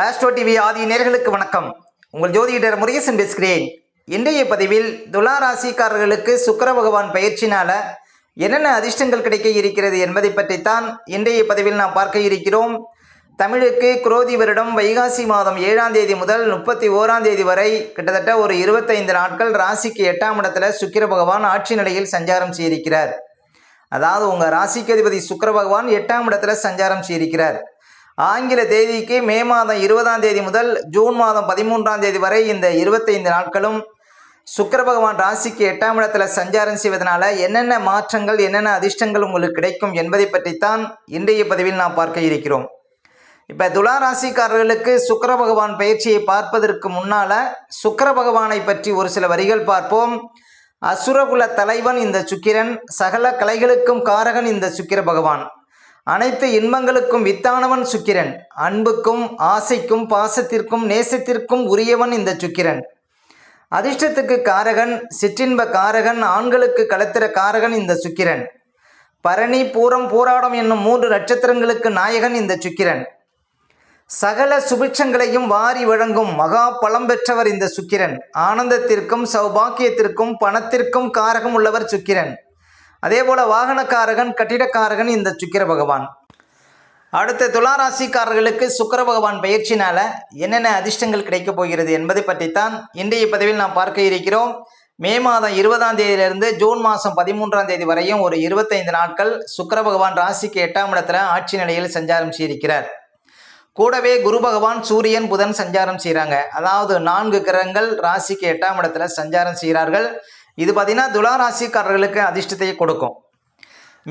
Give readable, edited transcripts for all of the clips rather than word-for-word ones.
Astro TV ஆதி நேயர்களுக்கு வணக்கம். உங்கள் ஜோதிடர் முருகேசன் பேசுகிறேன். இன்றைய பதிவில் துலா ராசிக்காரர்களுக்கு சுக்கிர பகவான் பயிற்சினால என்னென்ன அதிர்ஷ்டங்கள் கிடைக்க இருக்கிறது என்பதை பற்றித்தான் இன்றைய பதிவில் நாம் பார்க்க இருக்கிறோம். தமிழுக்கு குரோதி வருடம் வைகாசி மாதம் 7ஆம் தேதி முதல் 31ஆம் தேதி வரை கிட்டத்தட்ட ஒரு 25 நாட்கள் ராசிக்கு 8ஆம் இடத்துல சுக்கிர பகவான் ஆட்சி நிலையில் சஞ்சாரம் செய்திருக்கிறார். அதாவது உங்கள் ராசிக்கு அதிபதி சுக்கிர பகவான் 8ஆம் இடத்துல சஞ்சாரம் செய்திருக்கிறார். ஆங்கில தேதிக்கு மே மாதம் 20ஆம் தேதி முதல் ஜூன் மாதம் 13ஆம் தேதி வரை இந்த 25 நாட்களும் சுக்கிர பகவான் ராசிக்கு 8ஆம் இடத்துல சஞ்சாரம் செய்வதனால என்னென்ன மாற்றங்கள் என்னென்ன அதிர்ஷ்டங்கள் உங்களுக்கு கிடைக்கும் என்பதை பற்றித்தான் இன்றைய பதிவில் நாம் பார்க்க இருக்கிறோம். இப்போ துலா ராசிக்காரர்களுக்கு சுக்கிர பகவான் பயிற்சியை பார்ப்பதற்கு முன்னால சுக்கிர பகவானை பற்றி ஒரு சில வரிகள் பார்ப்போம். அசுரகுல தலைவன் இந்த சுக்கிரன், சகல கலைகளுக்கும் காரகன் இந்த சுக்கிர பகவான், அனைத்து இன்பங்களுக்கும் வித்தானவன் சுக்கிரன், அன்புக்கும் ஆசைக்கும் பாசத்திற்கும் நேசத்திற்கும் உரியவன் இந்த சுக்கிரன், அதிர்ஷ்டத்துக்கு காரகன், சிற்றின்ப காரகன், ஆண்களுக்கு களத்திர காரகன் இந்த சுக்கிரன், பரணி பூரம் பூராடம் என்னும் 3 நட்சத்திரங்களுக்கு நாயகன் இந்த சுக்கிரன், சகல சுபிட்சங்களையும் வாரி வழங்கும் மகா பலம் பெற்றவர் இந்த சுக்கிரன், ஆனந்தத்திற்கும் சௌபாக்கியத்திற்கும் பணத்திற்கும் காரகம் உள்ளவர் சுக்கிரன், அதே போல வாகனக்காரகன் கட்டிடக்காரகன் இந்த சுக்கிர பகவான். அடுத்த துலா ராசிக்காரர்களுக்கு சுக்கிர பகவான் பயிற்சினால என்னென்ன அதிர்ஷ்டங்கள் கிடைக்கப் போகிறது என்பதை பற்றித்தான் இன்றைய பதிவில் நாம் பார்க்க இருக்கிறோம். மே மாதம் 20ஆம் தேதியிலிருந்து ஜூன் மாதம் 13ஆம் தேதி வரையும் ஒரு 25 நாட்கள் சுக்கிர பகவான் ராசிக்கு 8ஆம் இடத்துல ஆட்சி நிலையில் சஞ்சாரம் செய்திருக்கிறார். கூடவே குரு பகவான் சூரியன் புதன் சஞ்சாரம் செய்கிறாங்க. அதாவது 4 கிரகங்கள் ராசிக்கு 8ஆம் இடத்துல சஞ்சாரம் செய்கிறார்கள். இது பார்த்தீங்கன்னா துலா ராசிக்காரர்களுக்கு அதிர்ஷ்டத்தை கொடுக்கும்.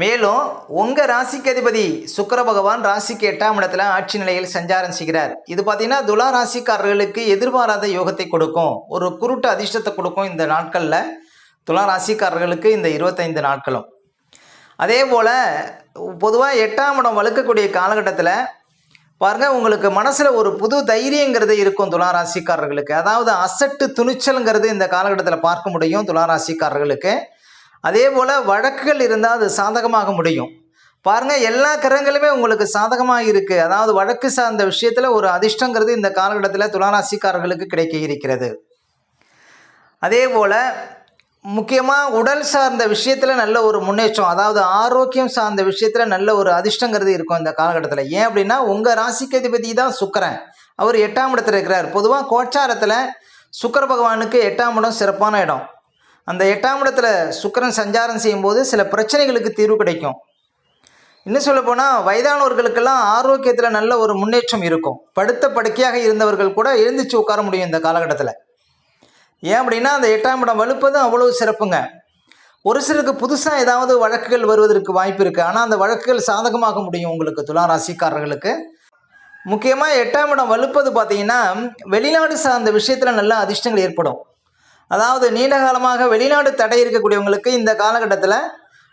மேலும் உங்கள் ராசிக்கு அதிபதி சுக்கிர பகவான் ராசிக்கு 8ஆம் இடத்துல ஆட்சி நிலையில் சஞ்சாரம் செய்கிறார். இது பார்த்தீங்கன்னா துலா ராசிக்காரர்களுக்கு எதிர்பாராத யோகத்தை கொடுக்கும், ஒரு குருட்டு அதிர்ஷ்டத்தை கொடுக்கும் இந்த நாட்களில் துலா ராசிக்காரர்களுக்கு இந்த 25 நாட்களும். அதே போல் பொதுவாக 8ஆம் இடம் வலுக்கக்கூடிய காலகட்டத்தில் பாருங்கள், உங்களுக்கு மனசில் ஒரு புது தைரியங்கிறது இருக்கும் துலா ராசிக்காரர்களுக்கு. அதாவது அசட்டு துணிச்சல்ங்கிறது இந்த காலகட்டத்தில் பார்க்க முடியும் துலா ராசிக்காரர்களுக்கு. அதே போல் வழக்குகள் இருந்தால் அது சாதகமாக முடியும். பாருங்கள், எல்லா கிரகங்களுமே உங்களுக்கு சாதகமாக இருக்குது. அதாவது வழக்கு சார்ந்த விஷயத்தில் ஒரு அதிர்ஷ்டங்கிறது இந்த காலகட்டத்தில் துலா ராசிக்காரர்களுக்கு கிடைக்க இருக்கிறது. அதே போல் முக்கியமாக உடல் சார்ந்த விஷயத்தில் நல்ல ஒரு முன்னேற்றம், அதாவது ஆரோக்கியம் சார்ந்த விஷயத்தில் நல்ல ஒரு அதிர்ஷ்டங்கிறது இருக்கும் இந்த காலகட்டத்தில். ஏன் அப்படின்னா உங்கள் ராசிக்கு அதிபதி தான் சுக்கிரன், அவர் 8ஆம் இடத்துல இருக்கிறார். பொதுவாக கோச்சாரத்தில் சுக்கிர பகவானுக்கு 8ஆம் இடம் சிறப்பான இடம். அந்த 8ஆம் இடத்துல சுக்கிரன் சஞ்சாரம் செய்யும்போது சில பிரச்சனைகளுக்கு தீர்வு கிடைக்கும். இன்னும் சொல்ல போனால் வயதானவர்களுக்கெல்லாம் ஆரோக்கியத்தில் நல்ல ஒரு முன்னேற்றம் இருக்கும். படுத்த படுக்கையாக இருந்தவர்கள் கூட எழுந்திரிச்சு உட்கார முடியும் இந்த காலகட்டத்தில். ஏன் அப்படின்னா அந்த 8ஆம் இடம் வலுப்பதும் அவ்வளோ சிறப்புங்க. ஒரு சிலருக்கு புதுசாக ஏதாவது வழக்குகள் வருவதற்கு வாய்ப்பு இருக்குது. ஆனால் அந்த வழக்குகள் சாதகமாக முடியும் உங்களுக்கு துலா ராசிக்காரர்களுக்கு. முக்கியமாக 8ஆம் இடம் வலுப்பது பார்த்தீங்கன்னா வெளிநாடு சார்ந்த விஷயத்தில் நல்ல அதிர்ஷ்டங்கள் ஏற்படும். அதாவது நீண்ட காலமாக வெளிநாடு தடை இருக்கக்கூடியவங்களுக்கு இந்த காலகட்டத்தில்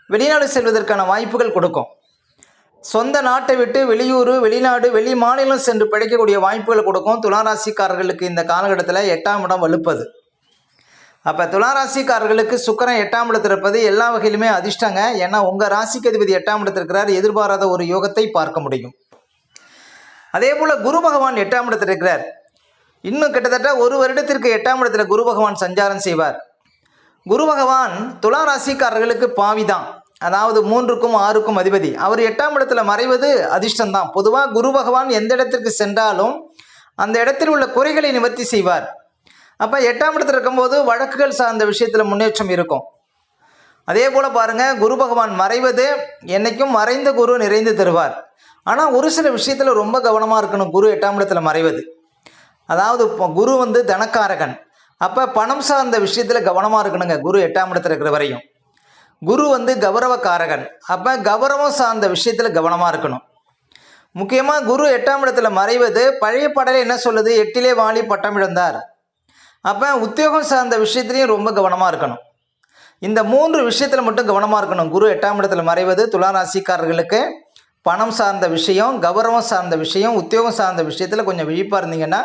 வெளிநாடு செல்வதற்கான வாய்ப்புகள் கொடுக்கும். சொந்த நாட்டை விட்டு வெளியூர் வெளிநாடு வெளி மாநிலம் சென்று பிழைக்கக்கூடிய வாய்ப்புகள் கொடுக்கும் துலா ராசிக்காரர்களுக்கு இந்த காலகட்டத்தில் 8ஆம் இடம் வலுப்பது. அப்போ துலா ராசிக்காரர்களுக்கு சுக்கிரன் 8ஆம் இடத்தில் இருப்பது எல்லா வகையிலுமே அதிர்ஷ்டங்க. ஏன்னா உங்கள் ராசிக்கு அதிபதி 8ஆம் இடத்தில் இருக்கிறார், எதிர்பாராத ஒரு யோகத்தை பார்க்க முடியும். அதே போல் குரு பகவான் 8ஆம் இடத்தில் இருக்கிறார். இன்னும் கிட்டத்தட்ட ஒரு வருடத்திற்கு 8ஆம் இடத்துல குரு பகவான் சஞ்சாரம் செய்வார். குரு பகவான் துலா ராசிக்காரர்களுக்கு பாவிதான், அதாவது 3க்கும் 6க்கும் அதிபதி. அவர் 8ஆம் இடத்துல மறைவது அதிர்ஷ்டம்தான். பொதுவாக குரு பகவான் எந்த இடத்திற்கு சென்றாலும் அந்த இடத்தில் உள்ள குறைகளை நிவர்த்தி செய்வார். அப்போ 8ஆம் இடத்துல இருக்கும்போது வழக்குகள் சார்ந்த விஷயத்தில் முன்னேற்றம் இருக்கும். அதே போல் பாருங்கள், குரு பகவான் மறைவது என்றைக்கும் மறைந்த குரு நிறைந்து தருவார். ஆனால் ஒரு சில விஷயத்தில் ரொம்ப கவனமாக இருக்கணும். குரு 8ஆம் இடத்துல மறைவது, அதாவது குரு தனக்காரகன். அப்போ பணம் சார்ந்த விஷயத்தில் கவனமாக இருக்கணுங்க. குரு 8ஆம் இடத்துல இருக்கிற வரையும் குரு கௌரவக்காரகன். அப்போ கௌரவம் சார்ந்த விஷயத்தில் கவனமாக இருக்கணும். முக்கியமாக குரு 8ஆம் இடத்துல மறைவது பழைய பாடலே என்ன சொல்லுது, 8லே வாலி பட்டம் இழந்தார். அப்போ உத்தியோகம் சார்ந்த விஷயத்துலையும் ரொம்ப கவனமாக இருக்கணும். இந்த 3 விஷயத்தில் மட்டும் கவனமாக இருக்கணும். குரு 8ஆம் இடத்துல மறைவது துலா ராசிக்காரர்களுக்கு பணம் சார்ந்த விஷயம், கௌரவம் சார்ந்த விஷயம், உத்தியோகம் சார்ந்த விஷயத்தில் கொஞ்சம் விழிப்பாக இருந்தீங்கன்னா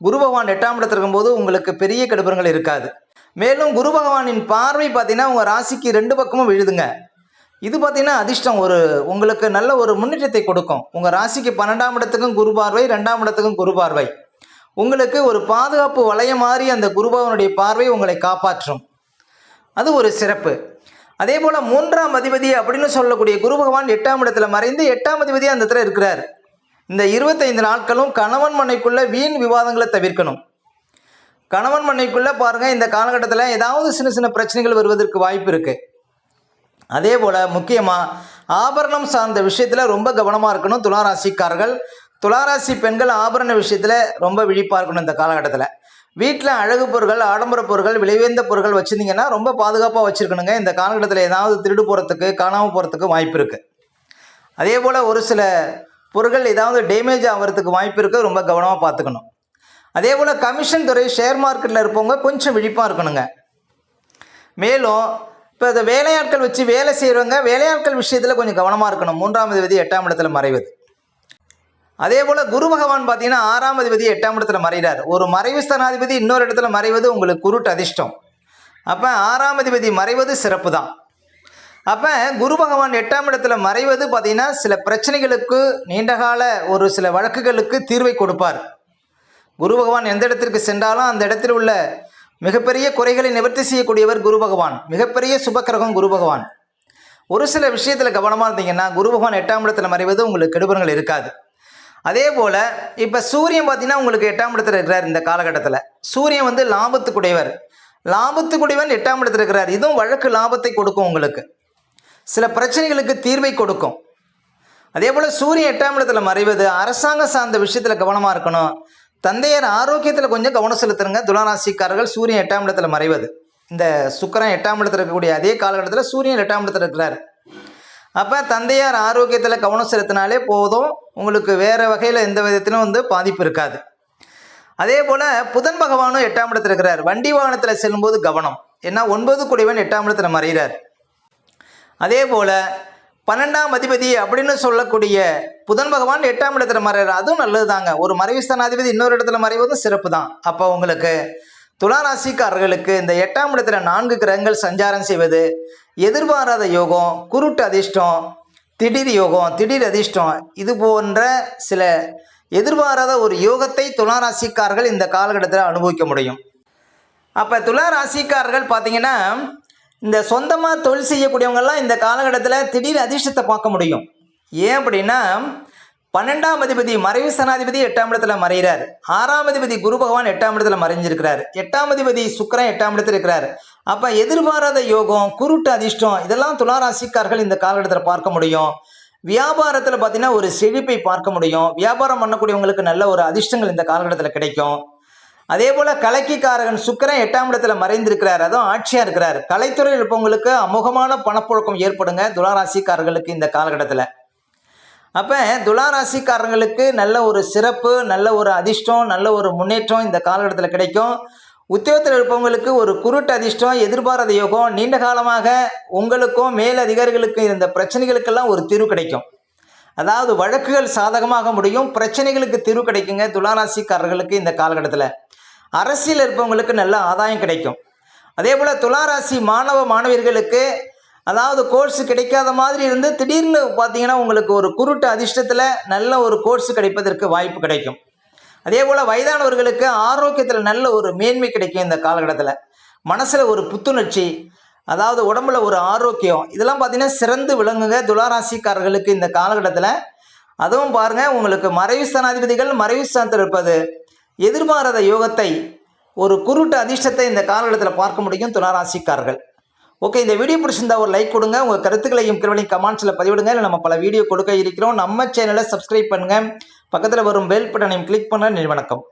குரு பகவான் 8ஆம் இடத்துல இருக்கும்போது உங்களுக்கு பெரிய கெடுபங்கள் இருக்காது. மேலும் குரு பகவானின் பார்வை பார்த்தீங்கன்னா உங்கள் ராசிக்கு 2 பக்கமும் விழுதுங்க. இது பார்த்தீங்கன்னா அதிர்ஷ்டம் உங்களுக்கு நல்ல ஒரு முன்னேற்றத்தை கொடுக்கும். உங்கள் ராசிக்கு 12ஆம் இடத்துக்கும் குரு பார்வை, 2ஆம் இடத்துக்கும் குரு பார்வை. உங்களுக்கு ஒரு பாதுகாப்பு வளையம் மாதிரி அந்த குருபவனுடைய பார்வை உங்களை காப்பாற்றும். அது ஒரு சிறப்பு. அதே போல் 3ஆம் அதிபதி அப்படின்னு சொல்லக்கூடிய குரு பகவான் 8ஆம் இடத்துல மறைந்து 8ஆம் அதிபதி அந்த இடத்துல இருக்கிறார். இந்த 25 நாட்களும் கணவன் மனைக்குள்ள வீண் விவாதங்களை தவிர்க்கணும். கணவன் மனைக்குள்ளே பாருங்கள், இந்த காலகட்டத்தில் ஏதாவது சின்ன சின்ன பிரச்சனைகள் வருவதற்கு வாய்ப்பு இருக்குது. அதே போல் முக்கியமாக ஆபரணம் சார்ந்த விஷயத்தில் ரொம்ப கவனமாக இருக்கணும் துளாராசிக்காரர்கள். துளாராசி பெண்கள் ஆபரண விஷயத்தில் ரொம்ப விழிப்பாக இருக்கணும். இந்த காலகட்டத்தில் வீட்டில் அழகு பொருட்கள், ஆடம்பர பொருட்கள், விலையுயர்ந்த பொருட்கள் வச்சுருந்தீங்கன்னா ரொம்ப பாதுகாப்பாக வச்சுருக்கணுங்க. இந்த காலகட்டத்தில் ஏதாவது திருடு போகிறதுக்கு, காணாமல் போகிறதுக்கு வாய்ப்பு இருக்குது. அதே போல் ஒரு சில பொருட்கள் ஏதாவது டேமேஜ் ஆகிறதுக்கு வாய்ப்பு இருக்குது, ரொம்ப கவனமாக பார்த்துக்கணும். அதே போல் கமிஷன் துறை, ஷேர் மார்க்கெட்டில் இருப்பவங்க கொஞ்சம் விழிப்பாக இருக்கணுங்க. மேலும் இப்போ இந்த வேலையாட்கள் வச்சு வேலை செய்கிறவங்க வேலையாட்கள் விஷயத்தில் கொஞ்சம் கவனமாக இருக்கணும். 3ஆம் அதிபதி 8ஆம் இடத்துல மறைவது. அதே போல் குரு பகவான் பார்த்தீங்கன்னா 6ஆம் அதிபதி 8ஆம் இடத்துல மறைகிறார். ஒரு மறைவு ஸ்தானாதிபதி இன்னொரு இடத்துல மறைவது உங்களுக்கு குருட்டு அதிர்ஷ்டம். அப்போ 6ஆம் அதிபதி மறைவது சிறப்பு தான். அப்போ குரு பகவான் 8ஆம் இடத்துல மறைவது பார்த்தீங்கன்னா சில பிரச்சனைகளுக்கு, நீண்டகால ஒரு சில வழக்குகளுக்கு தீர்வை கொடுப்பார். குரு பகவான் எந்த இடத்திற்கு சென்றாலும் அந்த இடத்தில் உள்ள மிகப்பெரிய குறைகளை நிவர்த்தி செய்யக்கூடியவர் குரு பகவான். மிகப்பெரிய சுபக்கிரகம் குரு பகவான். ஒரு சில விஷயத்தில் கவனமாக இருந்தீங்கன்னா குரு பகவான் 8ஆம் இடத்துல மறைவது உங்களுக்கு கெடுபலங்கள் இருக்காது. அதே போல் இப்போ சூரியன் பார்த்தீங்கன்னா உங்களுக்கு 8ஆம் இடத்துல இருக்கிறார். இந்த காலகட்டத்தில் சூரியன் வந்து லாபத்துக்குடையவர். லாபத்துக்குடையவன் 8ஆம் இடத்துல இருக்கிறார். இதுவும் வழக்கு லாபத்தை கொடுக்கும், உங்களுக்கு சில பிரச்சனைகளுக்கு தீர்வை கொடுக்கும். அதே போல் சூரியன் 8ஆம் இடத்துல மறைவது அரசாங்க சார்ந்த விஷயத்தில் கவனமாக இருக்கணும். தந்தையர் ஆரோக்கியத்தில் கொஞ்சம் கவனம் செலுத்துருங்க துளாராசிக்காரர்கள். சூரியன் 8ஆம் இடத்துல மறைவது, இந்த சுக்கிரன் 8ஆம் இடத்துல இருக்கக்கூடிய அதே காலகட்டத்தில் சூரியன் 8ஆம் இடத்துல இருக்கிறார். அப்போ தந்தையார் ஆரோக்கியத்தில் கவனம் செலுத்தினாலே போதும், உங்களுக்கு வேறு வகையில் எந்த விதத்திலும் வந்து பாதிப்பு இருக்காது. அதே போல் புதன் பகவானும் 8ஆம் இடத்துல இருக்கிறார். வண்டி வாகனத்தில் செல்லும்போது கவனம், ஏன்னா 9 குடைவன் 8ஆம் இடத்துல மறைகிறார். அதே போல் 12ஆம் அதிபதி அப்படின்னு சொல்லக்கூடிய புதன் பகவான் 8ஆம் இடத்துல மறைகிறார். அதுவும் நல்லது தாங்க. ஒரு மறைவு ஸ்தானாதிபதி இன்னொரு இடத்துல மறைவதும் சிறப்பு தான். அப்போ உங்களுக்கு துளாராசிக்காரர்களுக்கு இந்த 8ஆம் இடத்துல 4 கிரகங்கள் சஞ்சாரம் செய்வது எதிர்பாராத யோகம், குருட்டு அதிர்ஷ்டம், திடீர் யோகம், திடீர் அதிர்ஷ்டம், இது போன்ற சில எதிர்பாராத ஒரு யோகத்தை துளாராசிக்காரர்கள் இந்த காலகட்டத்தில் அனுபவிக்க முடியும். அப்போ துளாராசிக்காரர்கள் பார்த்தீங்கன்னா இந்த சொந்தமாக தொழில் செய்யக்கூடியவங்கெல்லாம் இந்த காலகட்டத்தில் திடீர் அதிர்ஷ்டத்தை பார்க்க முடியும். ஏன் அப்படின்னா 12ஆம் அதிபதி மறைவு ஸ்தானாதிபதி 8ஆம் இடத்துல மறைகிறார். 6ஆம் அதிபதி குரு பகவான் 8ஆம் இடத்துல மறைஞ்சிருக்கிறார். 8ஆம் அதிபதி சுக்கிரன் 8ஆம் இடத்துல இருக்கிறார். அப்போ எதிர்பாராத யோகம், குருட்டு அதிர்ஷ்டம், இதெல்லாம் துளாராசிக்காரர்கள் இந்த காலகட்டத்தில் பார்க்க முடியும். வியாபாரத்தில் பார்த்தீங்கன்னா ஒரு செழிப்பை பார்க்க முடியும். வியாபாரம் பண்ணக்கூடியவங்களுக்கு நல்ல ஒரு அதிர்ஷ்டங்கள் இந்த காலகட்டத்தில் கிடைக்கும். அதே போல் கலைக்காரகன் சுக்கிரன் 8ஆம் இடத்துல மறைந்திருக்கிறார். அதுவும் ஆட்சியாக இருக்கிறார். கலைத்துறையில் இருப்பவங்களுக்கு அமோகமான பணப்புழக்கம் ஏற்படுங்க துளாராசிக்காரர்களுக்கு இந்த காலகட்டத்தில். அப்போ துளாராசிக்காரங்களுக்கு நல்ல ஒரு சிறப்பு, நல்ல ஒரு அதிர்ஷ்டம், நல்ல ஒரு முன்னேற்றம் இந்த காலகட்டத்தில் கிடைக்கும். உத்தியோகத்தில் இருப்பவங்களுக்கு ஒரு குருட்டு அதிர்ஷ்டம், எதிர்பாராத யோகம், நீண்ட காலமாக உங்களுக்கும் மேல் அதிகாரிகளுக்கும் இருந்த பிரச்சனைகளுக்கெல்லாம் ஒரு தீர்வு கிடைக்கும். அதாவது வழக்குகள் சாதகமாக முடியும், பிரச்சனைகளுக்கு தீர்வு கிடைக்குங்க துளாராசிக்காரர்களுக்கு இந்த காலகட்டத்தில். அரசியல் இருப்பவங்களுக்கு நல்ல ஆதாயம் கிடைக்கும். அதே போல் துளாராசி மாணவ மாணவியர்களுக்கு அதாவது கோர்ஸ் கிடைக்காத மாதிரி இருந்து திடீர்னு பார்த்தீங்கன்னா உங்களுக்கு ஒரு குருட்டு அதிர்ஷ்டத்தில் நல்ல ஒரு கோர்ஸ் கிடைப்பதற்கு வாய்ப்பு கிடைக்கும். அதே போல் வயதானவர்களுக்கு ஆரோக்கியத்தில் நல்ல ஒரு மேன்மை கிடைக்கும் இந்த காலகட்டத்தில். மனசில் ஒரு புத்துணர்ச்சி, அதாவது உடம்புல ஒரு ஆரோக்கியம், இதெல்லாம் பார்த்தீங்கன்னா சிறந்து விளங்குங்க துளாராசிக்காரர்களுக்கு இந்த காலகட்டத்தில். அதுவும் பாருங்கள், உங்களுக்கு மறைவு ஸ்தானாதிபதிகள் மறைவு ஸ்தானத்தில் இருப்பது எதிர்பாராத யோகத்தை, ஒரு குருட்டு அதிர்ஷ்டத்தை இந்த காலகட்டத்தில் பார்க்க முடியும் துளாராசிக்காரர்கள். ஓகே, இந்த வீடியோ பிடிச்சிருந்தா ஒரு லைக் கொடுங்க. உங்கள் கருத்துக்களையும் கேள்விகளையும் கமெண்ட்ஸில் பதிவிடுங்க. இல்லை நம்ம பல வீடியோ கொடுக்க இருக்கிறோம். நம்ம சேனலை சப்ஸ்கிரைப் பண்ணுங்கள். பக்கத்தில் வரும் பெல் பட்டனையும் கிளிக் பண்ண. வணக்கம்.